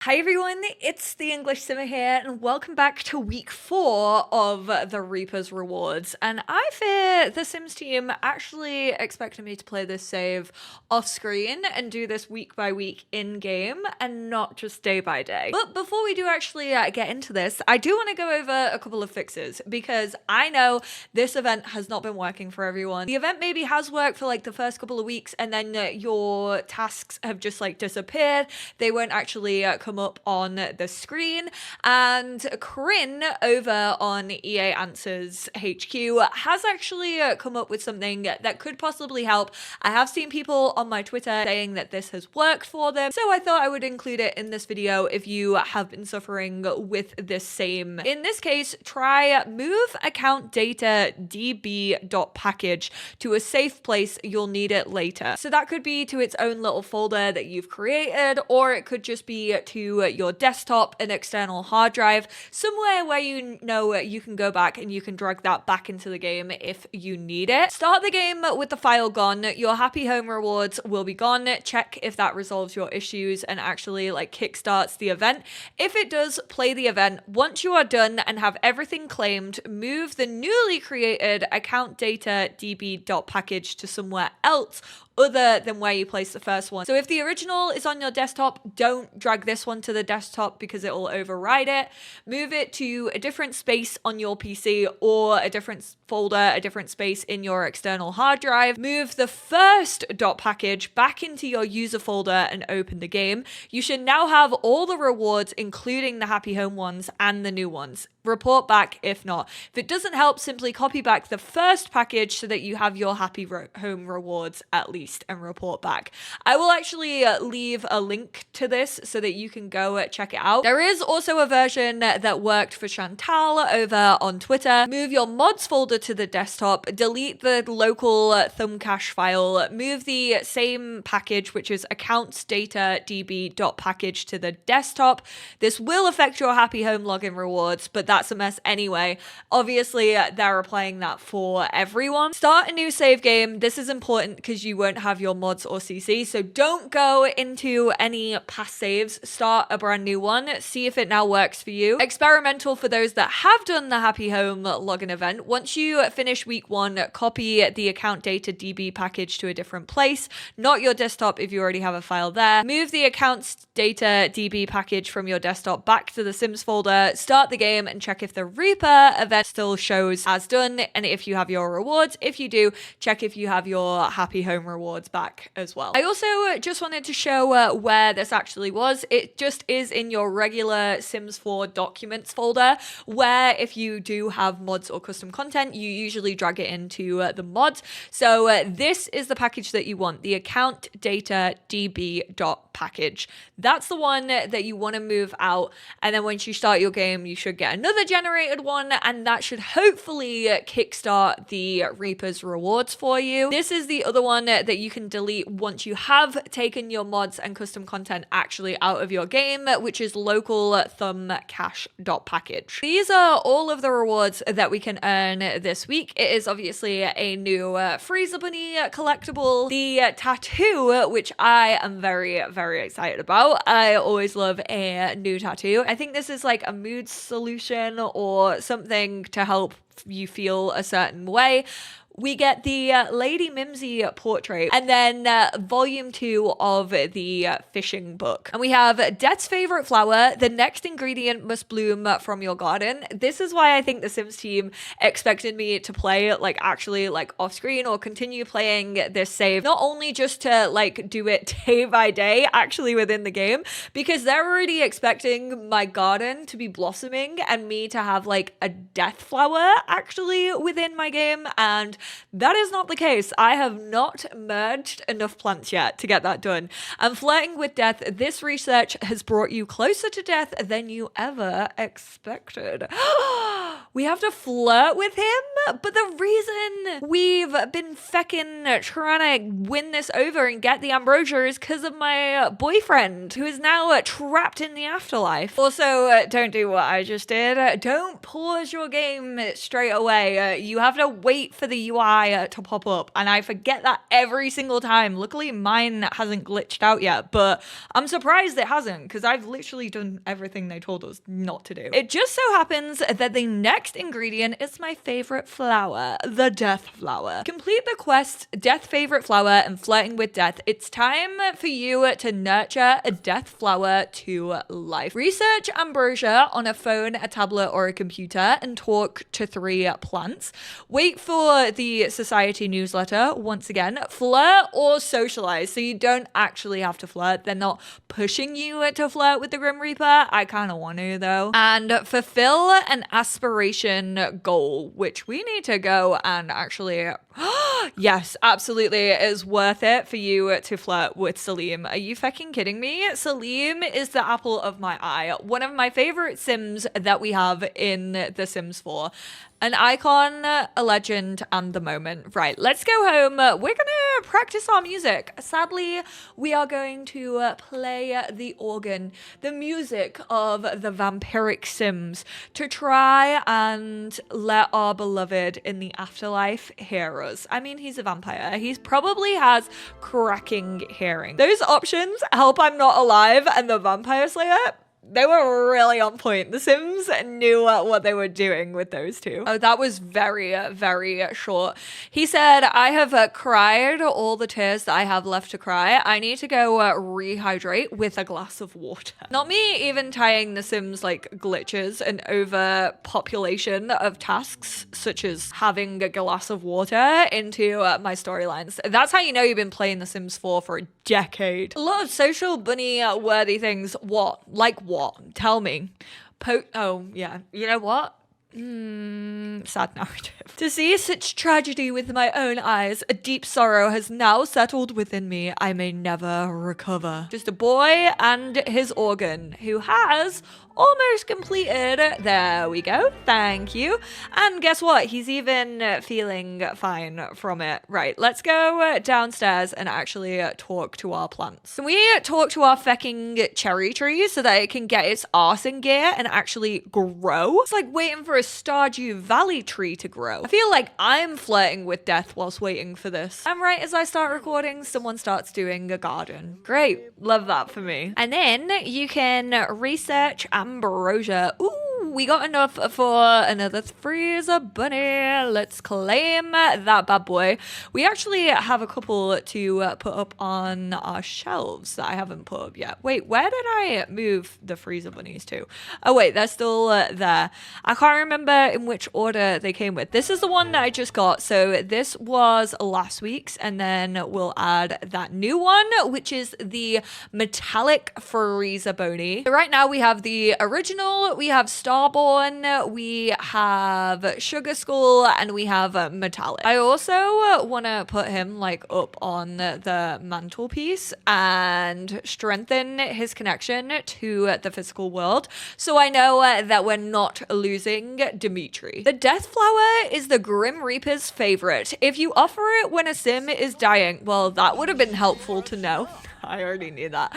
Hi everyone, it's the EnglishSimmer here, and welcome back to week 4 of the Reaper's Rewards. And I fear the Sims team actually expected me to play this save off screen and do this week by week in game and not just day by day. But before we do actually get into this, I do want to go over a couple of fixes because I know this event has not been working for everyone. The event maybe has worked for like the first couple of weeks, and then your tasks have just like disappeared. They won't actually come up on the screen. And Corinne over on EA Answers HQ has actually come up with something that could possibly help. I have seen people on my Twitter saying that this has worked for them, so I thought I would include it in this video if you have been suffering with this same. In this case, try move account data db.package to a safe place. You'll need it later. So that could be to its own little folder that you've created, or it could just be to your desktop, an external hard drive, somewhere where you know you can go back and you can drag that back into the game if you need it. Start the game with the file gone. Your happy home rewards will be gone. Check if that resolves your issues and actually like kickstarts the event. If it does, play the event. Once you are done and have everything claimed, move the newly created account data db.package to somewhere else other than where you placed the first one. So if the original is on your desktop, don't drag this one to the desktop because it will override it. Move it to a different space on your PC or a different folder, a different space in your external hard drive. Move the first .package back into your user folder and open the game. You should now have all the rewards, including the happy home ones and the new ones. Report back if not. If it doesn't help, simply copy back the first package so that you have your happy home rewards at least and report back. I will actually leave a link to this so that you can go check it out. There is also a version that worked for Chantal over on Twitter. Move your mods folder to the desktop, delete the local thumb cache file, move the same package, which is accounts data db.package to the desktop. This will affect your happy home login rewards, but that's a mess anyway. Obviously, they're applying that for everyone. Start a new save game. This is important because you won't have your mods or CC, so don't go into any past saves. Start a brand new one. See if it now works for you. Experimental for those that have done the Happy Home login event. Once you finish week 1, copy the account data DB package to a different place, not your desktop if you already have a file there. Move the accounts data DB package from your desktop back to the Sims folder. Start the game and check if the Reaper event still shows as done and if you have your rewards. If you do, check if you have your happy home rewards back as well. I also just wanted to show where this actually was. It just is in your regular Sims 4 documents folder, where if you do have mods or custom content, you usually drag it into the mods. So this is the package that you want, the account data db.package. That's the one that you want to move out, and then once you start your game, you should get another generated one, and that should hopefully kickstart the Reaper's rewards for you. This is the other one that you can delete once you have taken your mods and custom content actually out of your game, which is local thumb cache.package. These are all of the rewards that we can earn this week. It is obviously a new Freezer Bunny collectible, the tattoo, which I am very, very excited about. I always love a new tattoo. I think this is like a mood solution or something to help you feel a certain way. We get the Lady Mimsy portrait, and then volume 2 of the fishing book. And we have Death's favorite flower. The next ingredient must bloom from your garden. This is why I think the Sims team expected me to play like actually like off screen or continue playing this save, not only just to like do it day by day actually within the game, because they're already expecting my garden to be blossoming and me to have like a death flower actually within my game, and that is not the case. I have not merged enough plants yet to get that done. And flirting with death, this research has brought you closer to death than you ever expected. We have to flirt with him? But the reason we've been feckin' trying to win this over and get the ambrosia is because of my boyfriend, who is now trapped in the afterlife. Also, don't do what I just did. Don't pause your game straight away. You have to wait for the UI to pop up, and I forget that every single time. Luckily, mine hasn't glitched out yet, but I'm surprised it hasn't, because I've literally done everything they told us not to do. It just so happens that the next ingredient is my favorite flower, the death flower. Complete the quest, death favorite flower, and flirting with death. It's time for you to nurture a death flower to life. Research ambrosia on a phone, a tablet, or a computer, and talk to 3 plants. Wait for the society newsletter. Once again, flirt or socialize, so you don't actually have to flirt. They're not pushing you to flirt with the Grim Reaper. I kind of want to, though. And fulfill an aspiration goal, which we need to go and actually yes, absolutely, it is worth it for you to flirt with Salim. Are you fucking kidding me? Salim is the apple of my eye. One of my favorite Sims that we have in The Sims 4. An icon, a legend, and the moment. Right, let's go home. We're gonna practice our music. Sadly, we are going to play the organ, the music of the vampiric Sims, to try and let our beloved in the afterlife hear us. I mean, he's a vampire. He probably has cracking hearing. Those options, help I'm not alive and the vampire slayer, they were really on point. The Sims knew what they were doing with those two. Oh, that was very, very short. He said, I have cried all the tears that I have left to cry. I need to go rehydrate with a glass of water. Not me even tying The Sims like glitches and overpopulation of tasks, such as having a glass of water, into my storylines. That's how you know you've been playing The Sims 4 for a decade. A lot of social bunny worthy things. What? Like what? Tell me. Oh, yeah. You know what? Sad narrative. To see such tragedy with my own eyes, a deep sorrow has now settled within me. I may never recover. Just a boy and his organ, who has almost completed. There we go. Thank you. And guess what? He's even feeling fine from it. Right, let's go downstairs and actually talk to our plants. Can we talk to our fecking cherry tree so that it can get its arse in gear and actually grow? It's like waiting for a Stardew Valley tree to grow. I feel like I'm flirting with death whilst waiting for this. And right as I start recording, someone starts doing a garden. Great. Love that for me. And then you can research ambrosia. Ooh, we got enough for another freezer bunny. Let's claim that bad boy. We actually have a couple to put up on our shelves that I haven't put up yet. Wait, where did I move the freezer bunnies to? Oh wait, they're still there. I can't remember in which order they came with. This is the one that I just got. So this was last week's, and then we'll add that new one, which is the metallic freezer bunny. So right now we have the original, we have Starborn, we have Sugar Skull, and we have metallic. I also want to put him like up on the mantelpiece and strengthen his connection to the physical world, so I know that we're not losing Dimitri. The death flower is the Grim Reaper's favorite. If you offer it when a sim is dying, well, that would have been helpful to know. I already knew that.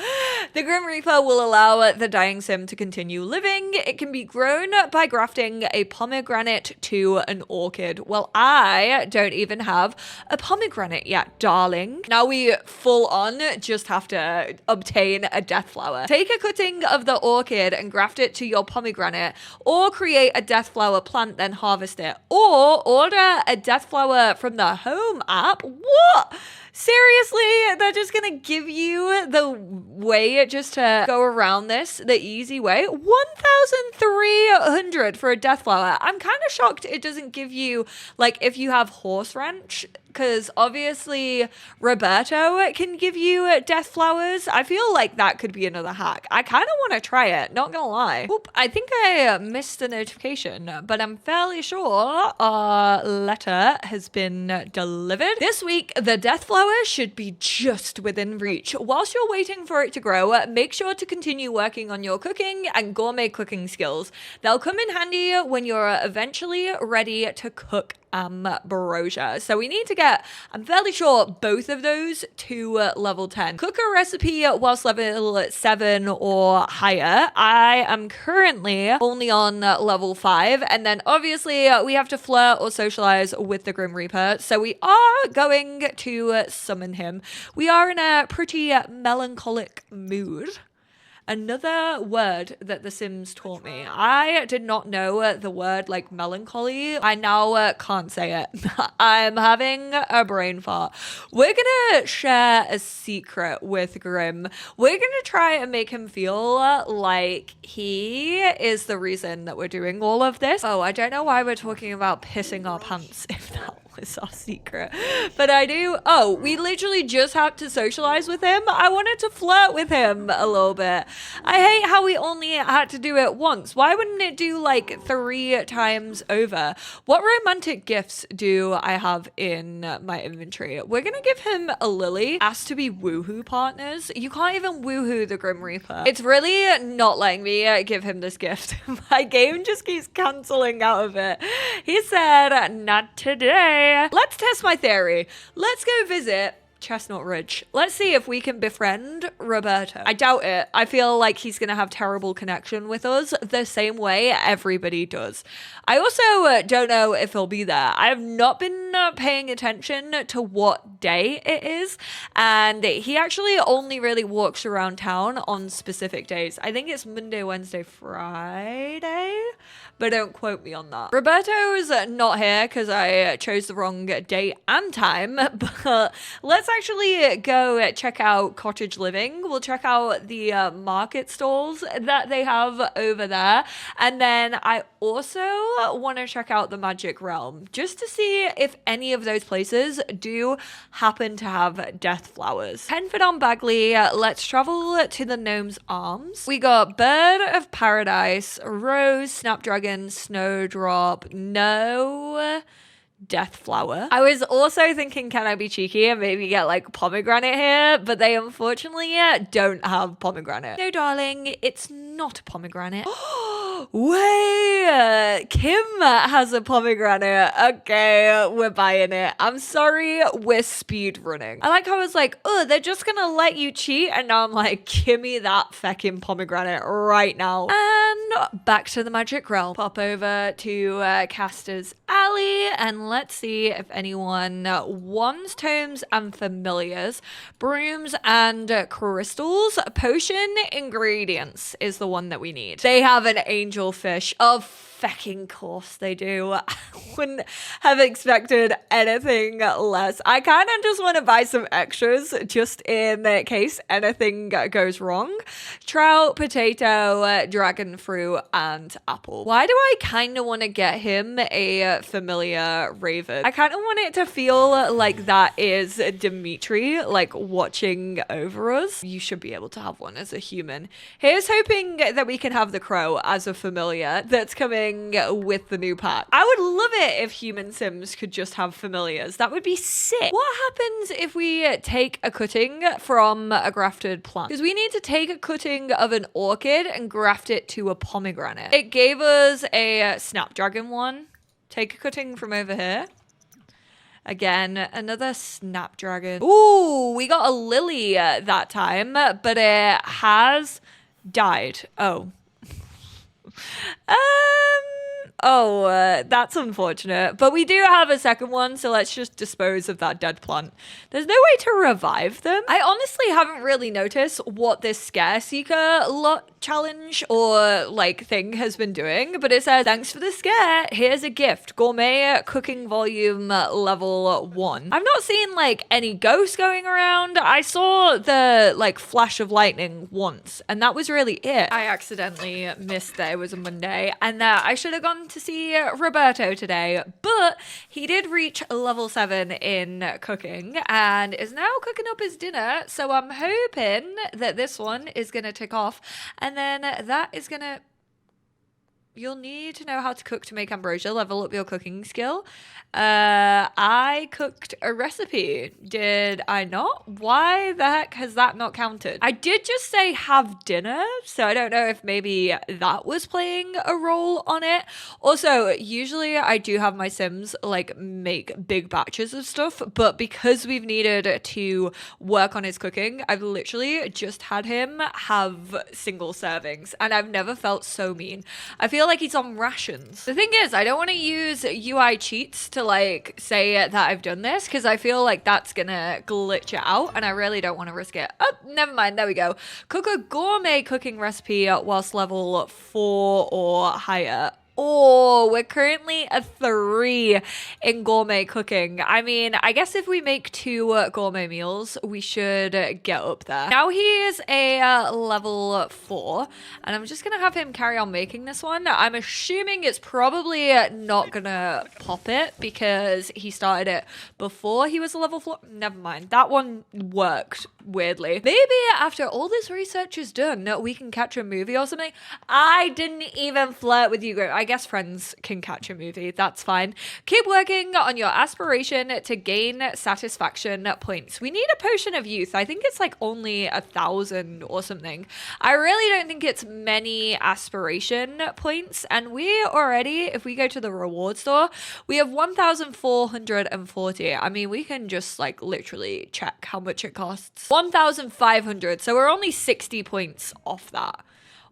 The Grim Reaper will allow the dying sim to continue living. It can be grown by grafting a pomegranate to an orchid. Well, I don't even have a pomegranate yet, darling. Now we full on just have to obtain a death flower. Take a cutting of the orchid and graft it to your pomegranate, or create a death flower plant, then harvest it. Or order a death flower from the home app. What? Seriously, they're just gonna give you the way just to go around this the easy way. 1,300 for a death flower. I'm kind of shocked it doesn't give you, like, if you have horse ranch, because obviously Roberto can give you death flowers. I feel like that could be another hack. I kind of want to try it, not gonna lie. Oop, I think I missed a notification, but I'm fairly sure our letter has been delivered. This week, the death flower should be just within reach. Whilst you're waiting for it to grow, make sure to continue working on your cooking and gourmet cooking skills. They'll come in handy when you're eventually ready to cook ambrosia. So we need to get, I'm fairly sure, both of those to level 10. Cook a recipe whilst level 7 or higher. I am currently only on level 5, and then obviously we have to flirt or socialize with the Grim Reaper. So we are going to summon him. We are in a pretty melancholic mood. Another word that The Sims taught me. I did not know the word like melancholy. I now can't say it. I'm having a brain fart. We're gonna share a secret with Grim. We're gonna try and make him feel like he is the reason that we're doing all of this. Oh, I don't know why we're talking about pissing our pants if that was our secret. But I do. Oh, we literally just had to socialize with him. I wanted to flirt with him a little bit. I hate how we only had to do it once. Why wouldn't it do like 3 times over? What romantic gifts do I have in my inventory? We're gonna give him a lily. Asked to be woohoo partners. You can't even woohoo the Grim Reaper. It's really not letting me give him this gift. My game just keeps cancelling out of it. He said, not today. Let's test my theory. Let's go visit Chestnut Ridge. Let's see if we can befriend Roberto. I doubt it. I feel like he's gonna have terrible connection with us the same way everybody does. I also don't know if he'll be there. I have not been paying attention to what day it is, and he actually only really walks around town on specific days. I think it's Monday, Wednesday, Friday, but don't quote me on that. Roberto's not here because I chose the wrong date and time, but let's actually go check out cottage living. We'll check out the market stalls that they have over there, and then I also want to check out the magic realm just to see if any of those places do happen to have death flowers. 10 foot on Bagley. Let's travel to the gnome's arms. We got bird of paradise, rose, snapdragon, snowdrop, no death flower. I was also thinking, can I be cheeky and maybe get like pomegranate here? But they unfortunately don't have pomegranate. No, darling, it's not a pomegranate. Wait, Kim has a pomegranate. Okay, we're buying it. I'm sorry, we're speed running. I like how I was like, oh, they're just gonna let you cheat, and now I'm like, give me that feckin' pomegranate right now. And back to the magic realm. Pop over to Caster's Alley, and let's see if anyone wants tomes and familiars, brooms and crystals. Potion ingredients is the one that we need. They have an angelfish. Of fecking course they do. I wouldn't have expected anything less. I kind of just want to buy some extras just in case anything goes wrong. Trout, potato, dragon fruit, and apple. Why do I kind of want to get him a familiar raven? I kind of want it to feel like that is Dimitri, like watching over us. You should be able to have one as a human. Here's hoping that we can have the crow as a familiar that's coming with the new pack. I would love it if human sims could just have familiars. That would be sick. What happens if we take a cutting from a grafted plant? Because we need to take a cutting of an orchid and graft it to a pomegranate. It gave us a snapdragon one. Take a cutting from over here. Again, another snapdragon. Ooh, we got a lily that time, but it has died. Oh. That's unfortunate. But we do have a second one, so let's just dispose of that dead plant. There's no way to revive them. I honestly haven't really noticed what this Scare Seeker challenge or like thing has been doing, but it says, thanks for the scare. Here's a gift. Gourmet cooking volume level 1. I've not seen like any ghosts going around. I saw the like flash of lightning once, and that was really it. I accidentally missed that it was a Monday, and I should have gone to see Roberto today, but he did reach level 7 in cooking and is now cooking up his dinner. So I'm hoping that this one is going to tick off, and then that is going to... You'll need to know how to cook to make ambrosia, level up your cooking skill. I cooked a recipe. Did I not? Why the heck has that not counted? I did just say have dinner, so I don't know if maybe that was playing a role on it. Also, usually I do have my Sims like make big batches of stuff, but because we've needed to work on his cooking, I've literally just had him have single servings, and I've never felt so mean. I feel like he's on rations. The thing is, I don't want to use UI cheats to like say that I've done this, because I feel like that's gonna glitch it out and I really don't want to risk it. Oh, never mind. There we go. Cook a gourmet cooking recipe whilst level 4 or higher. Oh, we're currently a 3 in gourmet cooking. I mean, I guess if we make 2 gourmet meals, we should get up there. Now he is a level 4, and I'm just gonna have him carry on making this one. I'm assuming it's probably not gonna pop it because he started it before he was a level 4. Never mind. That one worked weirdly. Maybe after all this research is done, we can catch a movie or something. I didn't even flirt with you. I guess friends can catch a movie. That's fine. Keep working on your aspiration to gain satisfaction points. We need a potion of youth. I think it's like only 1,000 or something. I really don't think it's many aspiration points. And we already, if we go to the reward store, we have 1,440. I mean, we can just like literally check how much it costs. 1,500. So we're only 60 points off that.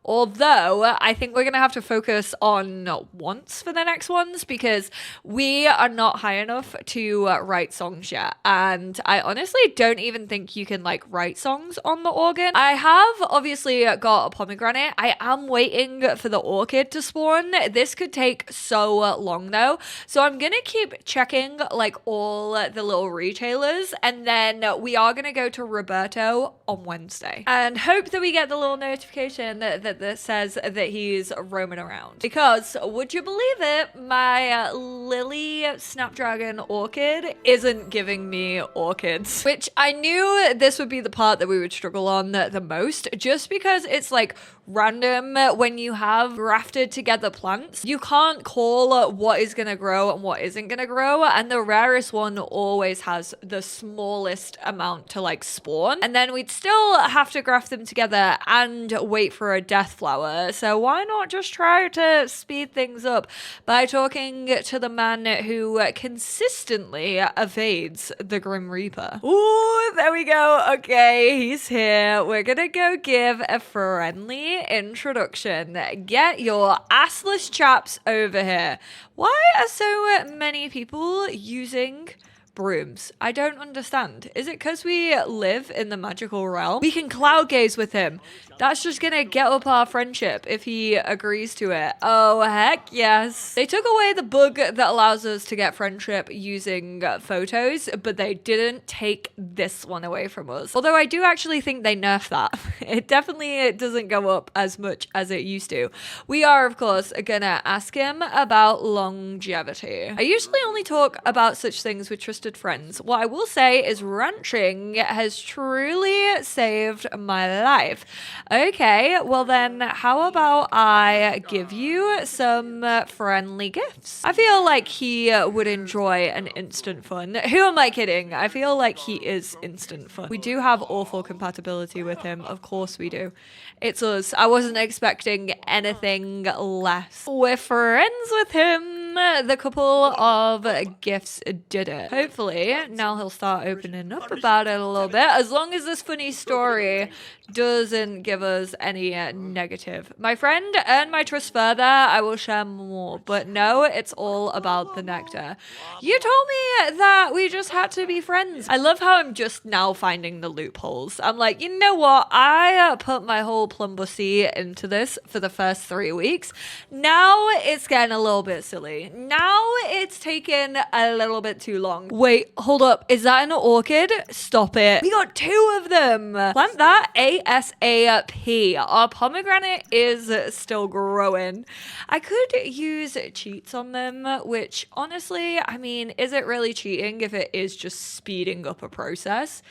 Although, I think we're going to have to focus on wants for the next ones because we are not high enough to write songs yet. And I honestly don't even think you can like write songs on the organ. I have obviously got a pomegranate. I am waiting for the orchid to spawn. This could take so long though. So I'm going to keep checking like all the little retailers, and then we are going to go to Roberto on Wednesday and hope that we get the little notification that says that he's roaming around. Because would you believe it, my Lily Snapdragon orchid isn't giving me orchids, which I knew this would be the part that we would struggle on the most, just because it's like random when you have grafted together plants. You can't call what is gonna grow and what isn't gonna grow, and the rarest one always has the smallest amount to like spawn, and then we'd still have to graft them together and wait for a death flower. So why not just try to speed things up by talking to the man who consistently evades the Grim Reaper? Ooh, there we go. Okay, he's here. We're gonna go give a friendly introduction. Get your assless chaps over here. Why are so many people using brooms? I don't understand. Is it because we live in the magical realm? We can cloud gaze with him. That's just gonna get up our friendship if he agrees to it. Oh, heck yes. They took away the bug that allows us to get friendship using photos, but they didn't take this one away from us. Although I do actually think they nerfed that. It definitely doesn't go up as much as it used to. We are, of course, gonna ask him about longevity. I usually only talk about such things with trusted friends. What I will say is ranching has truly saved my life. Okay, well then, how about I give you some friendly gifts? I feel like he would enjoy an instant fun. Who am I kidding? I feel like he is instant fun. We do have awful compatibility with him. Of course we do. It's us. I wasn't expecting anything less. We're friends with him. The couple of gifts did it. Hopefully, now he'll start opening up about it a little bit. As long as this funny story doesn't give us any negative. My friend earned my trust further. I will share more. But no, it's all about the nectar. You told me that we just had to be friends. I love how I'm just now finding the loopholes. I'm like, you know what? I put my whole plumbussy into this for the first 3 weeks. Now it's getting a little bit silly. Okay, now it's taken a little bit too long. Wait, hold up. Is that an orchid? Stop it. We got 2 of them. Plant that ASAP. Our pomegranate is still growing. I could use cheats on them, which honestly, I mean, is it really cheating if it is just speeding up a process?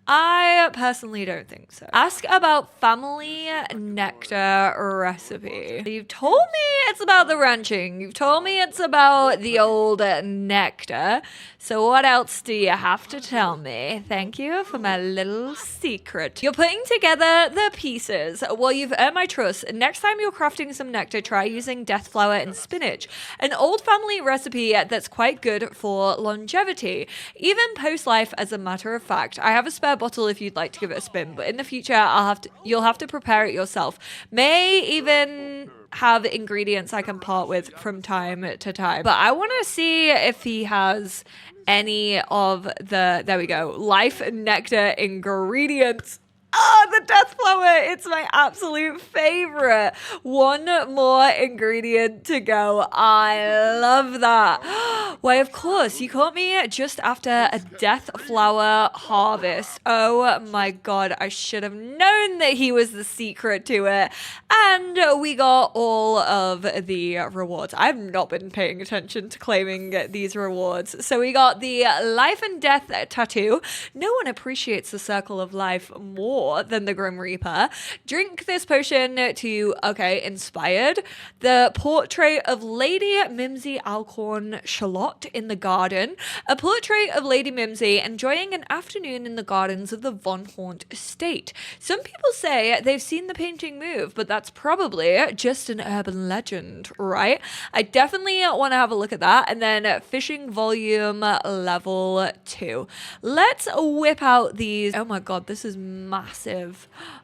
I personally don't think so. Ask about family nectar recipe. You've told me it's about the ranching. You've told me it's about the old nectar. So what else do you have to tell me? Thank you for my little secret. You're putting together the pieces. Well, you've earned my trust. Next time you're crafting some nectar, try using death flower and spinach. An old family recipe that's quite good for longevity. Even post-life, as a matter of fact. I have a spare bottle if you'd like to give it a spin, but in the future you'll have to prepare it yourself. May even have ingredients I can part with from time to time, but I want to see if he has any of the, there we go, life nectar ingredients. Oh, the death flower. It's my absolute favorite. 1 more ingredient to go. I love that. Why, of course, you caught me just after a death flower harvest. Oh my God, I should have known that he was the secret to it. And we got all of the rewards. I've not been paying attention to claiming these rewards. So we got the life and death tattoo. No one appreciates the circle of life more than the Grim Reaper. Drink this potion to, okay, inspired. The portrait of Lady Mimsy Alcorn Charlotte in the garden. A portrait of Lady Mimsy enjoying an afternoon in the gardens of the Von Haunt estate. Some people say they've seen the painting move, but that's probably just an urban legend, right? I definitely want to have a look at that. And then fishing volume level 2. Let's whip out these. Oh my God, this is massive.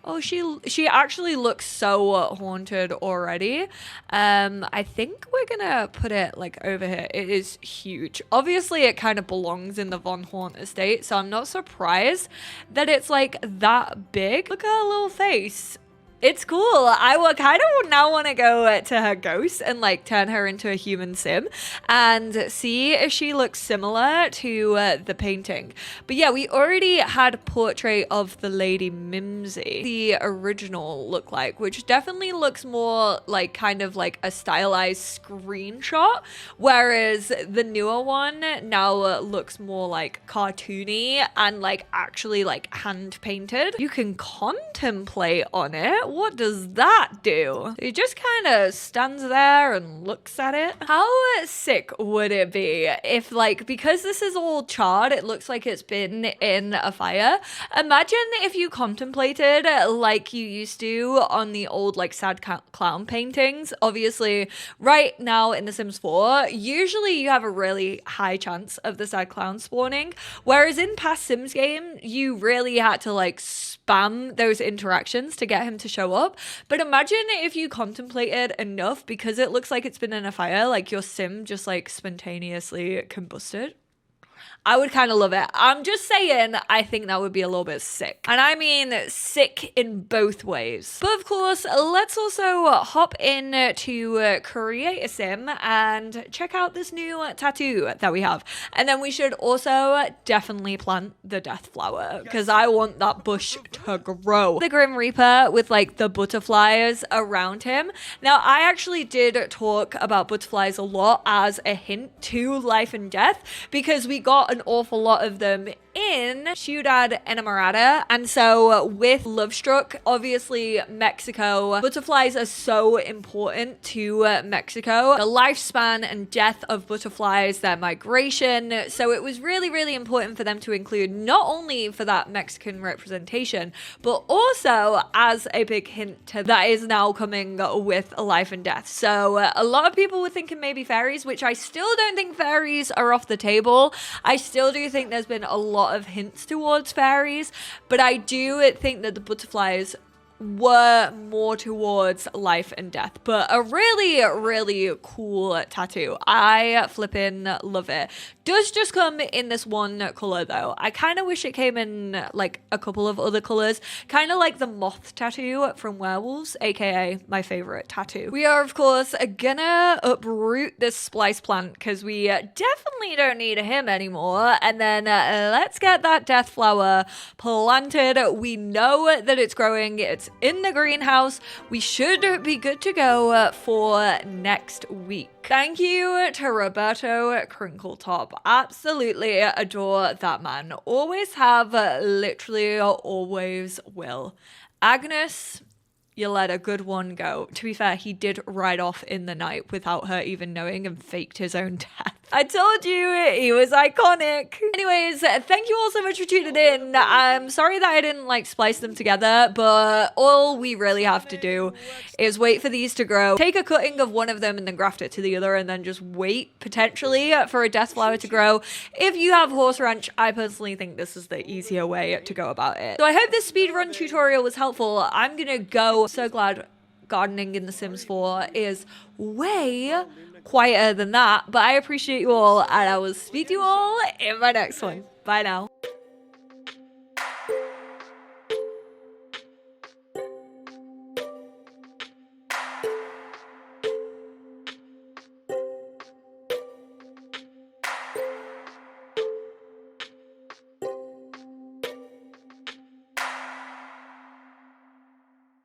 Oh, she actually looks so haunted already. I think we're gonna put it like over here. It is huge. Obviously it kind of belongs in the Von Haunt estate, so I'm not surprised that it's like that big. Look at her little face. It's cool. I kind of now want to go to her ghost and like turn her into a human sim and see if she looks similar to the painting. But yeah, we already had a portrait of the Lady Mimsy, the original look like, which definitely looks more like kind of like a stylized screenshot, whereas the newer one now looks more like cartoony and like actually like hand painted. You can contemplate on it. What does that do? He just kind of stands there and looks at it. How sick would it be if like, because this is all charred, it looks like it's been in a fire. Imagine if you contemplated like you used to on the old like sad clown paintings. Obviously right now in The Sims 4, usually you have a really high chance of the sad clown spawning. Whereas in past Sims game, you really had to like spam those interactions to get him to show up. But imagine if you contemplated enough, because it looks like it's been in a fire, like your sim just like spontaneously combusted. I would kind of love it. I'm just saying, I think that would be a little bit sick. And I mean sick in both ways. But of course, let's also hop in to create a sim and check out this new tattoo that we have. And then we should also definitely plant the death flower because I want that bush to grow. The Grim Reaper with like the butterflies around him. Now, I actually did talk about butterflies a lot as a hint to life and death because we got an awful lot of them in Ciudad Enamorada. And so with Lovestruck, obviously Mexico, butterflies are so important to Mexico. The lifespan and death of butterflies, their migration. So it was really, really important for them to include not only for that Mexican representation, but also as a big hint to that is now coming with life and death. So a lot of people were thinking maybe fairies, which I still don't think fairies are off the table. I still do think there's been a lot of hints towards fairies, but I do think that the butterflies were more towards life and death. But a really, really cool tattoo. I flippin' love it. Does just come in this one color though. I kind of wish it came in like a couple of other colors, kind of like the moth tattoo from Werewolves, aka my favorite tattoo. We are of course gonna uproot this splice plant because we definitely don't need him anymore, and then let's get that death flower planted. We know that it's growing, it's in the greenhouse. We should be good to go for next week. Thank you to Roberto Crinkletop. Absolutely adore that man. Always have, literally always will. Agnes, you let a good one go. To be fair, he did ride off in the night without her even knowing and faked his own death. I told you, he was iconic. Anyways, thank you all so much for tuning in. I'm sorry that I didn't like splice them together, but all we really have to do is wait for these to grow, take a cutting of one of them and then graft it to the other, and then just wait potentially for a death flower to grow. If you have horse ranch, I personally think this is the easier way to go about it. So I hope this speedrun tutorial was helpful. I'm gonna go. So glad gardening in The Sims 4 is way quieter than that, but I appreciate you all, and I will speak to you all in my next one. Bye now.